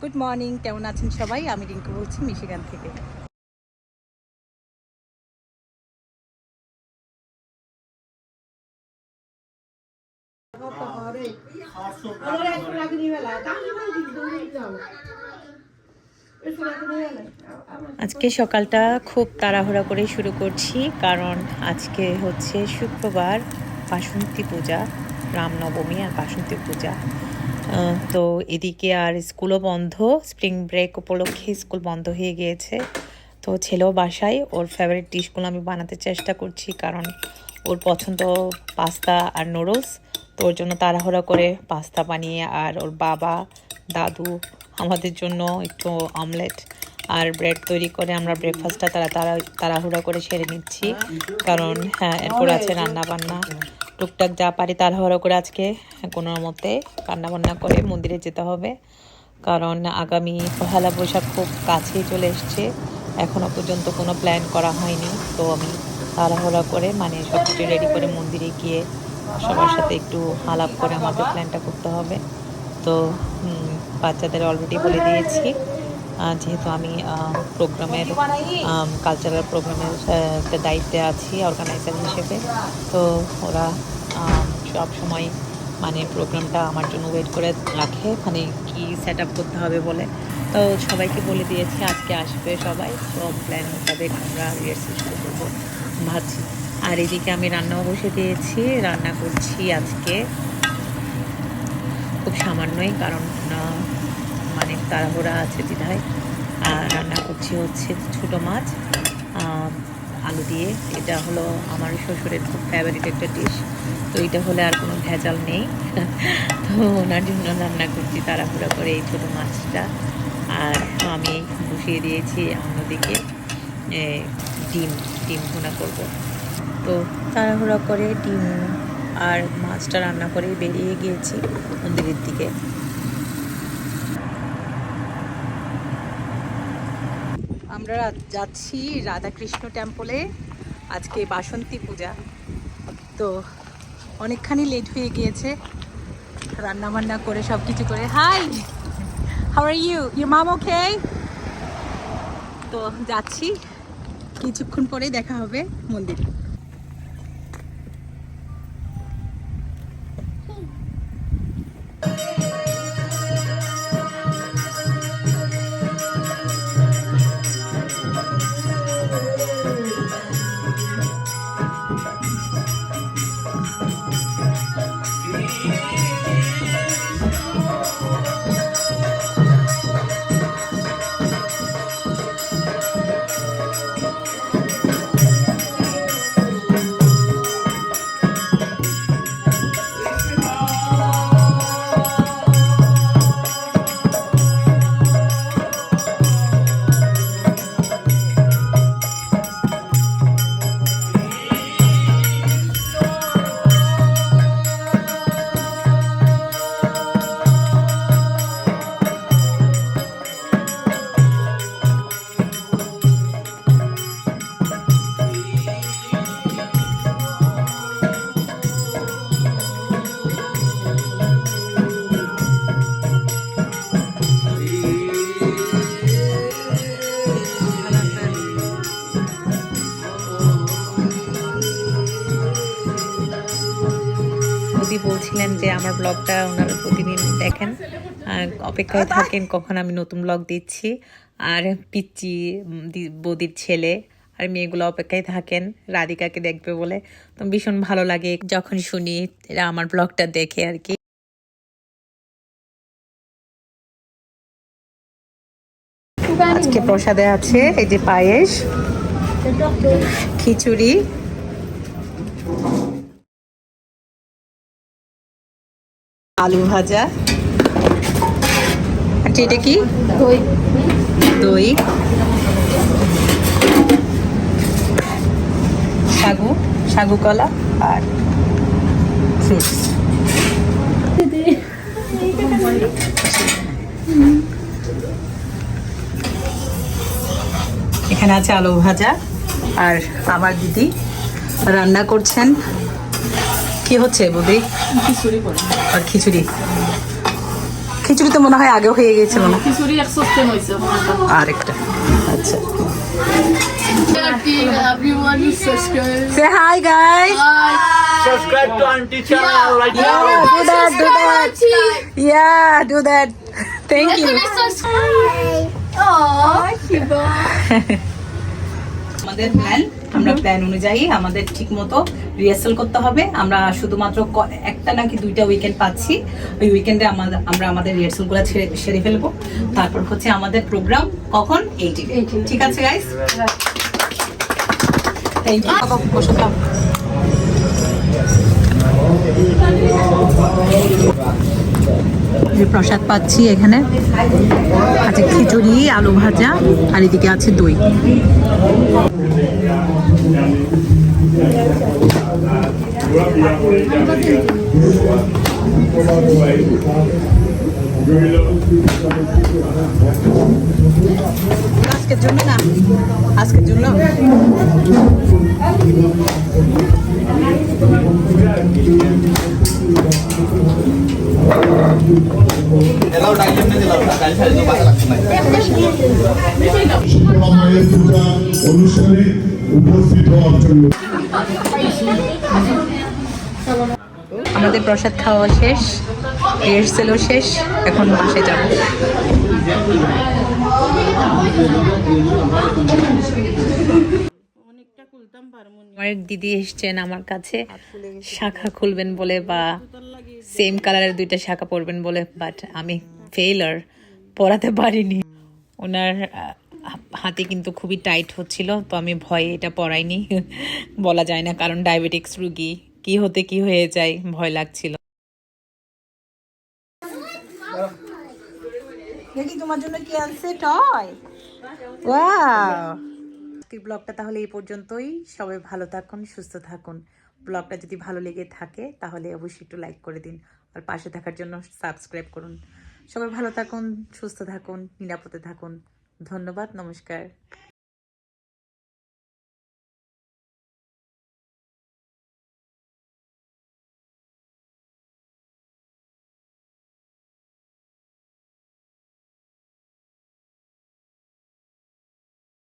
Good morning, কেমন আছেন সবাই? আমি রিঙ্কু বলছি মিশিগান থেকে। আজকে সকালটা খুব তাড়াহুড়া করে শুরু করছি, কারণ আজকে হচ্ছে শুক্রবার, বাসন্তী পূজা, রামনবমী আর বাসন্তী পূজা। তো এদিকে আর স্কুলও বন্ধ, স্প্রিং ব্রেক উপলক্ষে স্কুল বন্ধ হয়ে গিয়েছে। তো ছেলেও বাসায়, ওর ফেভারিট ডিশগুলো আমি বানাতে চেষ্টা করছি, কারণ ওর পছন্দ পাস্তা আর নুডলস। তো ওর জন্য তাড়াহুড়া করে পাস্তা বানিয়ে, আর ওর বাবা দাদু আমাদের জন্য একটু অমলেট আর ব্রেড তৈরি করে আমরা ব্রেকফাস্টটা তাড়াহুড়া করে সেরে নিচ্ছি, কারণ হ্যাঁ এরপর আছে রান্না বান্না টুকটাক যা পারি তাড়াহুড়া করে আজকে কোনো মতে রান্নাবান্না করে মন্দিরে যেতে হবে, কারণ আগামী পহেলা বৈশাখ খুব কাছেই চলে এসছে। এখনও পর্যন্ত কোনো প্ল্যান করা হয়নি, তো আমি তাড়াহুড়া করে সব কিছু রেডি করে মন্দিরে গিয়ে সবার সাথে একটু আলাপ করে আমাদের প্ল্যানটা করতে হবে। তো বাচ্চাদের অলরেডি বলে দিয়েছি, যেহেতু আমি প্রোগ্রামের কালচারাল প্রোগ্রামের একটা দায়িত্বে আছি অর্গানাইজার হিসেবে, তো ওরা সব সময় প্রোগ্রামটা আমার জন্য ওয়েট করে রাখে, কি সেট আপ করতে হবে বলে। তো সবাইকে বলে দিয়েছি আজকে আসবে সবাই, সব প্ল্যান মোতাবেক আমরা রিহার্সাল শুরু করবো ভাবছি। আর এদিকে আমি রান্নাও বসে দিয়েছি, রান্না করছি আজকে খুব সামান্যই, কারণ তাড়াহুড়া আছে বিধায়। রান্না করছি হচ্ছে ছোটো মাছ আলু দিয়ে। এটা হলো আমার শ্বশুরের খুব ফেভারিট একটা ডিশ, তো এটা হলে আর কোনো ভেজাল নেই। তো ওনার জন্য রান্না করছি তাড়াহুড়া করে এই ছোটো মাছটা। আর আমি বসিয়ে দিয়েছি অন্যদিকে ডিম ভুনা করব। তো তাড়াহুড়া করে ডিম আর মাছটা রান্না করে বেরিয়ে গিয়েছি মন্দিরের দিকে। আমরা যাচ্ছি রাধাকৃষ্ণ টেম্পলে, আজকে বাসন্তী পূজা। তো অনেকখানি লেট হয়ে গিয়েছে রান্না বান্না করে সব কিছু করে। Hi, how are you? Your mom okay? তো যাচ্ছি, কিছুক্ষণ পরেই দেখা হবে মন্দিরে। বলছিলেন যে আমার ব্লগটা ওনারা প্রতিদিন দেখেন, অপেক্ষায় থাকেন কখন আমি নতুন ব্লগ দিচ্ছি। আর পিচ্চি বৌদির ছেলে আর মেয়েগুলো অপেক্ষায় থাকেন রাধিকাকে দেখবে বলে। তো ভীষণ ভালো লাগে যখন শুনি এরা আমার ব্লগটা দেখে আর কি। আজকে প্রসাদে আছে এই যে পায়েস, খিচুড়ি, আলু ভাজা, আচ্ছা এটা কি? দই, সাগু কলা আর ফ্রুটস। এখানে আছে আলু ভাজা, আর আমার দিদি রান্না করছেন। কি হচ্ছে বৌদি? খিচুড়ি। আর খিচুড়ি খিচুড়ি তো মনে হয় আগেও হয়ে গিয়েছিল না খিচুড়ি এক সিস্টেম হয়েছে আরেকটা আচ্ছা everyone is subscribe. Say hi guys Subscribe to Auntie channel right now. do that thank you আমাদের প্ল্যান আমরা প্ল্যান অনুযায়ী আমাদের ঠিক মতো রিহার্সাল করতে হবে আমরা শুধুমাত্র একটা নাকি 2টা উইকেন্ড পাচ্ছি ওই উইকেন্ডে আমরা আমাদের রিহার্সাল গুলো সেরে ফেলবো তারপর হচ্ছে আমাদের প্রোগ্রাম কখন 18 ঠিক আছে গাইস থ্যাংক ইউ বসে থাক যে প্রসাদ পাচ্ছি এখানে আছে খিচুড়ি আলু ভাজা আর এদিকে আছে দই আজকের জন্য না আজকের জন্য অনুষ্ঠানে উপস্থিত হওয়ার জন্য আমাদের প্রসাদ খাওয়া শেষ রিহার্সেলও শেষ এখন বাসে যাব আমার দিদি এসছেন আমার কাছে শাখা খুলবেন বলে বা সেম কালারের 2টা শাখা পরবেন বলে বাট আমি ফেইলার পরাতে পারিনি ওনার হাতে কিন্তু খুবই টাইট হচ্ছিল তো আমি ভয়ে এটা পরাইনি বলা যায় না কারণ ডায়াবেটিক্স রোগী কি হতে কি হয়ে যায় ভয় লাগছিল দেখি তোমার জন্য কি আনছে টয় ওয়াও আজকের ব্লগটা তাহলে এই পর্যন্তই সবাই ভালো থাকুন সুস্থ থাকুন ব্লগটা যদি ভালো লেগে থাকে তাহলে অবশ্যই একটু লাইক করে দিন আর পাশে থাকার জন্য সাবস্ক্রাইব করুন সবাই ভালো থাকুন সুস্থ থাকুন নিরাপদে থাকুন ধন্যবাদ নমস্কার